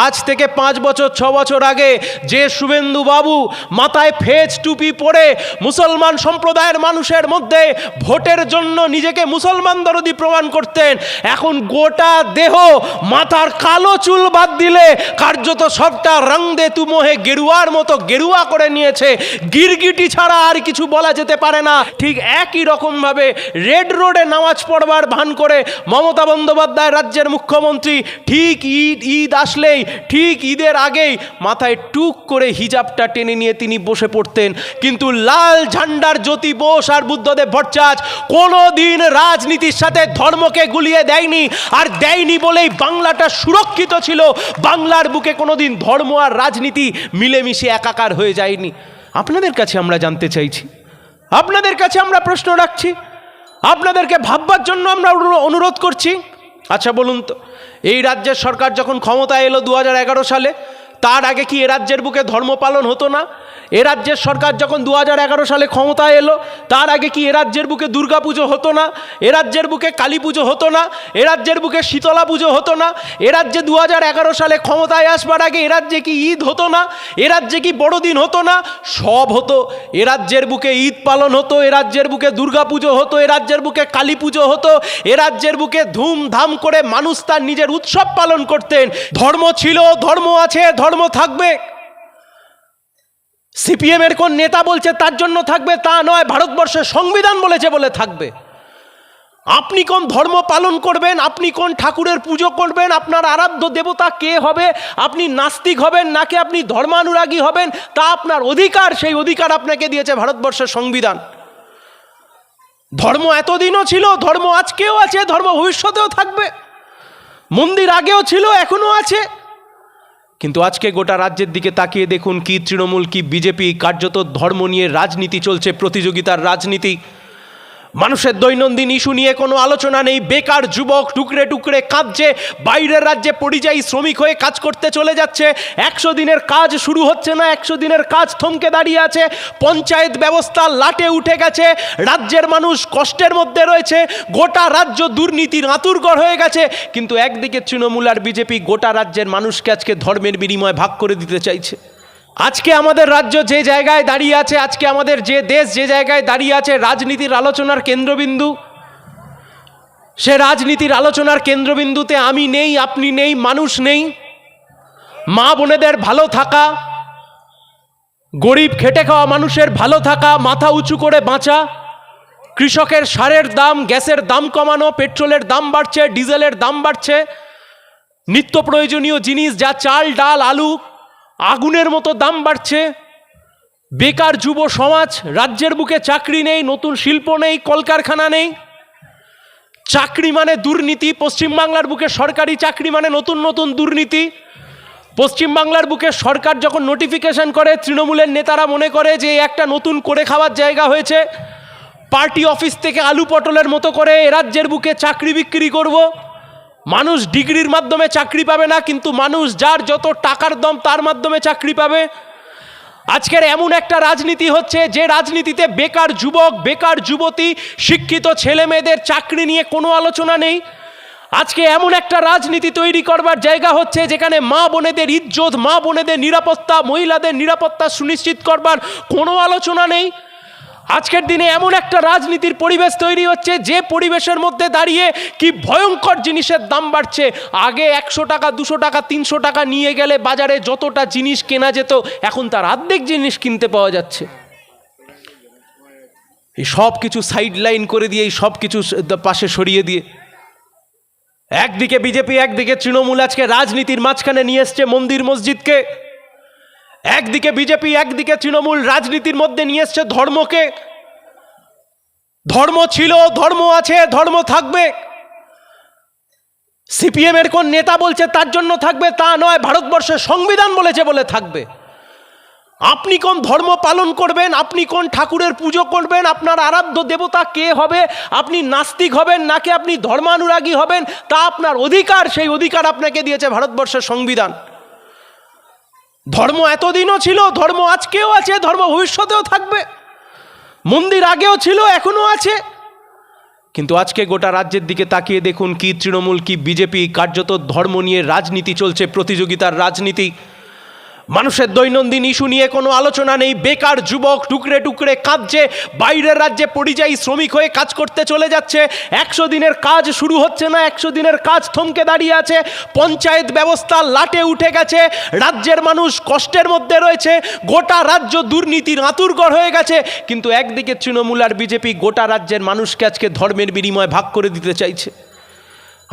আজ থেকে 5 বছর 6 বছর আগে যে শুভেন্দু বাবু মাথায় ফেজ টুপি পরে মুসলমান সম্প্রদায়ের মানুষের মধ্যে ভোটের জন্য নিজেকে মুসলমান দরদি প্রমাণ করতেন, এখন গোটা দেহ মাথার কালো চুল বাদ দিলে কার্যত সবটা রং দে তুমোহে গেরুয়ার মতো গেরুয়া করে নিয়েছে। গিরগিটি ছাড়া আর কিছু বলা যেতে পারে না। ঠিক একই রকমভাবে রেড রোডে নামাজ পড়বার ভান করে মমতা বন্দ্যোপাধ্যায় রাজ্যের মুখ্যমন্ত্রী ঠিক ঈদ আসলেই, ঠিক ঈদের আগেই মাথায় টুক করে হিজাবটা টেনে নিয়ে তিনি বসে পড়তেন। কিন্তু লাল ঝান্ডার জ্যোতি বোস আর বুদ্ধদেব ভট্টাচার্য কোনো দিন রাজনীতির সাথে ধর্মকে গুলিয়ে দেয়নি, আর দেয়নি বলেই বাংলাটা সুরক্ষিত ছিল। বাংলার বুকে কোনোদিন ধর্ম আর রাজনীতি মিলেমিশে একাকার হয়ে যায়নি। আপনাদের কাছে আমরা জানতে চাইছি, আপনাদের কাছে আমরা প্রশ্ন রাখছি, আপনাদেরকে ভাববার জন্য আমরা অনুরোধ করছি। আচ্ছা বলুন তো, এই রাজ্যের সরকার যখন ক্ষমতায় এলো 2011 সালে, তার আগে কি এ রাজ্যের বুকে ধর্ম পালন হতো না? এ রাজ্যের সরকার যখন 2011 সালে ক্ষমতায় এলো, তার আগে কি এ রাজ্যের বুকে দুর্গা পুজো হতো না? এ রাজ্যের বুকে কালী পুজো হতো না? এ রাজ্যের বুকে শীতলা পুজো হতো না? এ রাজ্যে 2011 সালে ক্ষমতায় আসবার আগে এ রাজ্যে কি ঈদ হতো না? এ রাজ্যে কি বড়দিন হতো না? সব হতো। এ রাজ্যের বুকে ঈদ পালন হতো, এ রাজ্যের বুকে দুর্গা পুজো হতো, এ রাজ্যের বুকে কালী পুজো হতো, এ রাজ্যের বুকে ধুমধাম করে মানুষ তার নিজের উৎসব পালন করতেন। ধর্ম ছিল, ধর্ম আছে, ধর্ম থাকবে। সিপিএম এর কোন নেতা বলছে তার জন্য থাকবে তা নয়, ভারতবর্ষের সংবিধান বলেছে বলে থাকবে। আপনি কোন ধর্ম পালন করবেন, আপনি কোন ঠাকুরের পুজো করবেন, আপনার আরাধ্য দেবতা কে হবে, আপনি নাস্তিক হবেন নাকি আপনি ধর্মানুরাগী হবেন, তা আপনার অধিকার। সেই অধিকার আপনাকে দিয়েছে ভারতবর্ষের সংবিধান। ধর্ম এতদিনও ছিল, ধর্ম আজকেও আছে, ধর্ম ভবিষ্যতেও থাকবে। মন্দির আগেও ছিল, এখনো আছে। কিন্তু আজকে গোটা রাজ্যের দিকে তাকিয়ে দেখুন, কি তৃণমূল কি বিজেপি, কার্যত ধর্ম নিয়ে রাজনীতি চলছে, প্রতিযোগিতার রাজনীতি। মানুষের দৈনন্দিন ইস্যু নিয়ে কোনো আলোচনা নেই। বেকার যুবক টুকরে টুকরে কাঁদছে, বাইরের রাজ্যে পরিযায়ী শ্রমিক হয়ে কাজ করতে চলে যাচ্ছে। 100 দিনের কাজ শুরু হচ্ছে না, 100 দিনের কাজ থমকে দাঁড়িয়ে আছে। পঞ্চায়েত ব্যবস্থা লাটে উঠে গেছে, রাজ্যের মানুষ কষ্টের মধ্যে রয়েছে, গোটা রাজ্য দুর্নীতির আঁতুড়ঘর হয়ে গেছে। কিন্তু একদিকে তৃণমূল আর বিজেপি গোটা রাজ্যের মানুষকে আজকে ধর্মের বিনিময়ে ভাগ করে দিতে চাইছে। আজকে আমাদের রাজ্য যে জায়গায় দাঁড়িয়ে আছে, আজকে আমাদের যে দেশ যে জায়গায় দাঁড়িয়ে আছে, রাজনীতির আলোচনার কেন্দ্রবিন্দু, সে রাজনীতির আলোচনার কেন্দ্রবিন্দুতে আমি নেই, আপনি নেই, মানুষ নেই। মা বোনেদের ভালো থাকা, গরিব খেটে খাওয়া মানুষের ভালো থাকা, মাথা উঁচু করে বাঁচা, কৃষকের সারের দাম, গ্যাসের দাম কমানো, পেট্রোলের দাম বাড়ছে, ডিজেলের দাম বাড়ছে, নিত্য প্রয়োজনীয় জিনিস যা চাল ডাল আলু আগুনের মতো দাম বাড়ছে। বেকার যুব সমাজ, রাজ্যের বুকে চাকরি নেই, নতুন শিল্প নেই, কলকারখানা নেই। চাকরি মানে দুর্নীতি, পশ্চিমবাংলার বুকে সরকারি চাকরি মানে নতুন নতুন দুর্নীতি। পশ্চিমবাংলার বুকে সরকার যখন নোটিফিকেশন করে, তৃণমূলের নেতারা মনে করে যে একটা নতুন করে খাওয়ার জায়গা হয়েছে, পার্টি অফিস থেকে আলু পটলের মতো করে এ রাজ্যের বুকে চাকরি বিক্রি করব। মানুষ ডিগ্রির মাধ্যমে চাকরি পাবে না, কিন্তু মানুষ যার যত টাকার দম তার মাধ্যমে চাকরি পাবে। আজকের এমন একটা রাজনীতি হচ্ছে যে রাজনীতিতে বেকার যুবক, বেকার যুবতী, শিক্ষিত ছেলে মেয়েদের চাকরি নিয়ে কোনো আলোচনা নেই। আজকে এমন একটা রাজনীতি তৈরি করবার জায়গা হচ্ছে যেখানে মা বোনেদের ইজ্জত, মা বোনেদের নিরাপত্তা, মহিলাদের নিরাপত্তা সুনিশ্চিত করবার কোনো আলোচনা নেই। আজকের দিনে এমন একটা রাজনীতির পরিবেশ তৈরি হচ্ছে যে পরিবেশের মধ্যে দাঁড়িয়ে কি ভয়ঙ্কর জিনিসের দাম বাড়ছে। আগে 100 টাকা 200 টাকা 300 টাকা নিয়ে গেলে বাজারে যতটা জিনিস কেনা যেত, এখন তার অর্ধেক জিনিস কিনতে পাওয়া যাচ্ছে। এই সব কিছু সাইড লাইন করে দিয়ে, এই সব কিছু পাশে সরিয়ে দিয়ে একদিকে বিজেপি, একদিকে তৃণমূল আজকে রাজনীতির মাঝখানে নিয়ে এসছে মন্দির মসজিদকে। একদিকে বিজেপি, একদিকে তৃণমূল রাজনীতির মধ্যে নিয়ে এসছে ধর্মকে। ধর্ম ছিল, ধর্ম আছে, ধর্ম থাকবে। সিপিএম এর কোন নেতা বলছে তার জন্য থাকবে তা নয়, ভারতবর্ষের সংবিধান বলেছে বলে থাকবে। আপনি কোন ধর্ম পালন করবেন, আপনি কোন ঠাকুরের পুজো করবেন, আপনার আরাধ্য দেবতা কে হবে, আপনি নাস্তিক হবেন নাকি আপনি ধর্মানুরাগী হবেন, তা আপনার অধিকার। সেই অধিকার আপনাকে দিয়েছে ভারতবর্ষের সংবিধান। ধর্ম এতদিনও ছিল, ধর্ম আজকেও আছে, ধর্ম ভবিষ্যতেও থাকবে। মন্দির আগেও ছিল, এখনো আছে। কিন্তু আজকে গোটা রাজ্যের দিকে তাকিয়ে দেখুন, কি তৃণমূল কি বিজেপি, কার্যত ধর্ম নিয়ে রাজনীতি চলছে, প্রতিযোগিতার রাজনীতি। মানুষের দৈনন্দিন ইস্যু নিয়ে কোনো আলোচনা নেই। বেকার যুবক টুকরে টুকরে কাঁদছে, বাইরের রাজ্যে পরিযায়ী শ্রমিক হয়ে কাজ করতে চলে যাচ্ছে। 100 দিনের কাজ শুরু হচ্ছে না, 100 দিনের কাজ থমকে দাঁড়িয়ে আছে। পঞ্চায়েত ব্যবস্থা লাটে উঠে গেছে, রাজ্যের মানুষ কষ্টের মধ্যে রয়েছে, গোটা রাজ্য দুর্নীতির আঁতুড়ঘর হয়ে গেছে। কিন্তু একদিকে তৃণমূল আর বিজেপি গোটা রাজ্যের মানুষকে আজকে ধর্মের বিনিময়ে ভাগ করে দিতে চাইছে।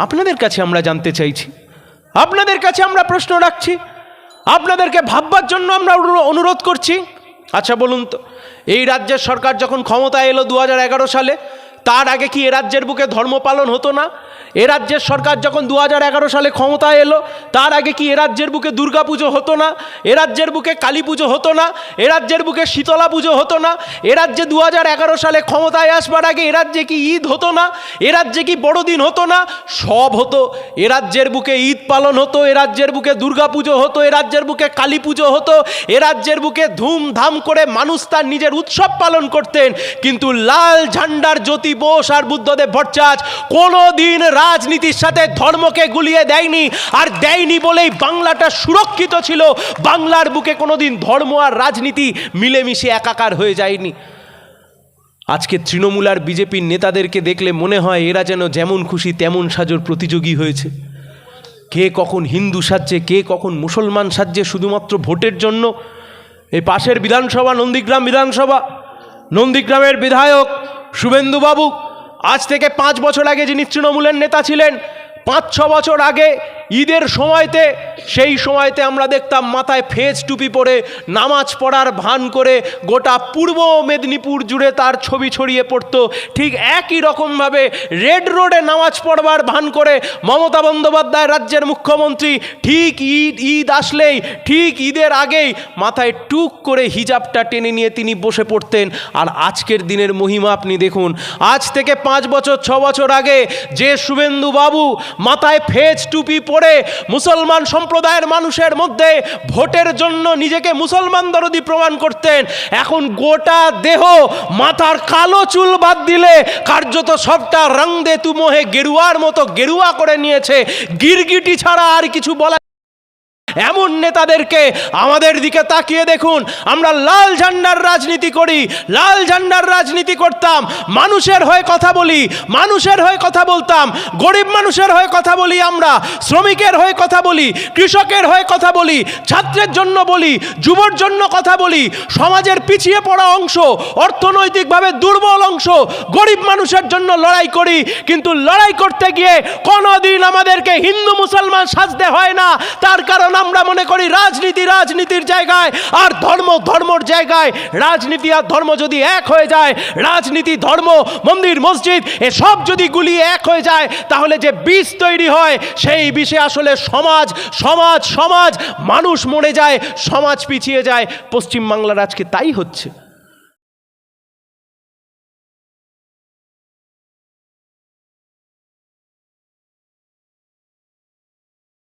আপনাদের কাছে আমরা জানতে চাইছি, আপনাদের কাছে আমরা প্রশ্ন রাখছি, আপনাদেরকে ভাববার জন্য আমরা অনুরোধ করছি। আচ্ছা বলুন তো, এই রাজ্যের সরকার যখন ক্ষমতায় এলো 2011 সালে, তার আগে কি এ রাজ্যের বুকে ধর্ম পালন হতো না? এ রাজ্যের সরকার যখন 2011 সালে ক্ষমতায় এলো, তার আগে কি এ রাজ্যের বুকে দুর্গা পুজো হতো না? এ রাজ্যের বুকে কালী পুজো হতো না? এ রাজ্যের বুকে শীতলা পুজো হতো না? এ রাজ্যে 2011 সালে ক্ষমতায় আসবার আগে এ রাজ্যে কি ঈদ হতো না? এ রাজ্যে কি বড়দিন হতো না? সব হতো। এ রাজ্যের বুকে ঈদ পালন হতো, এ রাজ্যের বুকে দুর্গা পুজো হতো, এ রাজ্যের বুকে কালী পুজো হতো, এ রাজ্যের বুকে ধুমধাম করে মানুষ তার নিজের উৎসব পালন করতেন। কিন্তু লাল ঝান্ডার জ্যোতি বোস আর বুদ্ধদেব ভট্টাচার্য কোনোদিন রাজনীতির সাথে ধর্মকে গুলিয়ে দেয়নি, আর দেয়নি বলেই বাংলাটা সুরক্ষিত ছিল। বাংলার বুকে কোনোদিন ধর্ম আর রাজনীতি মিলেমিশে একাকার হয়ে যায়নি। আজকে তৃণমূল আর বিজেপির নেতাদেরকে দেখলে মনে হয় এরা যেন যেমন খুশি তেমন সাজোর প্রতিযোগী হয়েছে। কে কখন হিন্দু সাজছে, কে কখন মুসলমান সাজছে, শুধুমাত্র ভোটের জন্য। এই পাশের বিধানসভা নন্দীগ্রাম বিধানসভা, নন্দীগ্রামের বিধায়ক শুভেন্দুবাবু আজ থেকে 5 বছর আগে যিনি তৃণমূলের নেতা ছিলেন, 5-6 বছর আগে ঈদের সময়তে, সেই সময়তে আমরা দেখতাম মাথায় ফেজ টুপি পরে নামাজ পড়ার ভান করে গোটা পূর্ব মেদিনীপুর জুড়ে তার ছবি ছড়িয়ে পড়তো। ঠিক একই রকমভাবে রেড রোডে নামাজ পড়বার ভান করে মমতা বন্দ্যোপাধ্যায় রাজ্যের মুখ্যমন্ত্রী ঠিক ঈদ আসলেই, ঠিক ঈদের আগেই মাথায় টুক করে হিজাবটা টেনে নিয়ে তিনি বসে পড়তেন। আর আজকের দিনের মহিমা আপনি দেখুন। আজ থেকে 5 বছর 6 বছর আগে যে শুভেন্দুবাবু মাথায় ফেজ টুপি পরে মুসলমান সম্প্রদায়ের মানুষের মধ্যে ভোটের জন্য নিজেকে মুসলমান দরদি প্রমাণ করতেন, এখন গোটা দেহ মাথার কালো চুল বাদ দিলে কার্যত সবটা রং দে তুমোহে গেরুয়ার মতো গেরুয়া করে নিয়েছে। গিরগিটি ছাড়া আর কিছু বলা। এমন নেতাদেরকে আমাদের দিকে তাকিয়ে দেখুন। আমরা লাল ঝান্ডার রাজনীতি করি, লাল ঝান্ডার রাজনীতি করতাম, মানুষের হয়ে কথা বলি, মানুষের হয়ে কথা বলতাম, গরিব মানুষের হয়ে কথা বলি, আমরা শ্রমিকের হয়ে কথা বলি, কৃষকের হয়ে কথা বলি, ছাত্রের জন্য বলি, যুবর জন্য কথা বলি, সমাজের পিছিয়ে পড়া অংশ, অর্থনৈতিকভাবে দুর্বল অংশ, গরিব মানুষের জন্য লড়াই করি। কিন্তু লড়াই করতে গিয়ে কোনোদিন আমাদেরকে হিন্দু মুসলমান সাজতে হয় না। তার কারণ আমরা মনে করি রাজনীতি রাজনীতির জায়গায়, আর ধর্ম ধর্মর জায়গায়। রাজনীতি আর ধর্ম যদি এক হয়ে যায়, রাজনীতি ধর্ম মন্দির মসজিদ এসব যদি গুলিয়ে এক হয়ে যায়, তাহলে যে বিষ তৈরি হয় সেই বিষে আসলে সমাজ সমাজ সমাজ মানুষ মরে যায়, সমাজ পিছিয়ে যায়। পশ্চিমবাংলার আজকে তাই হচ্ছে।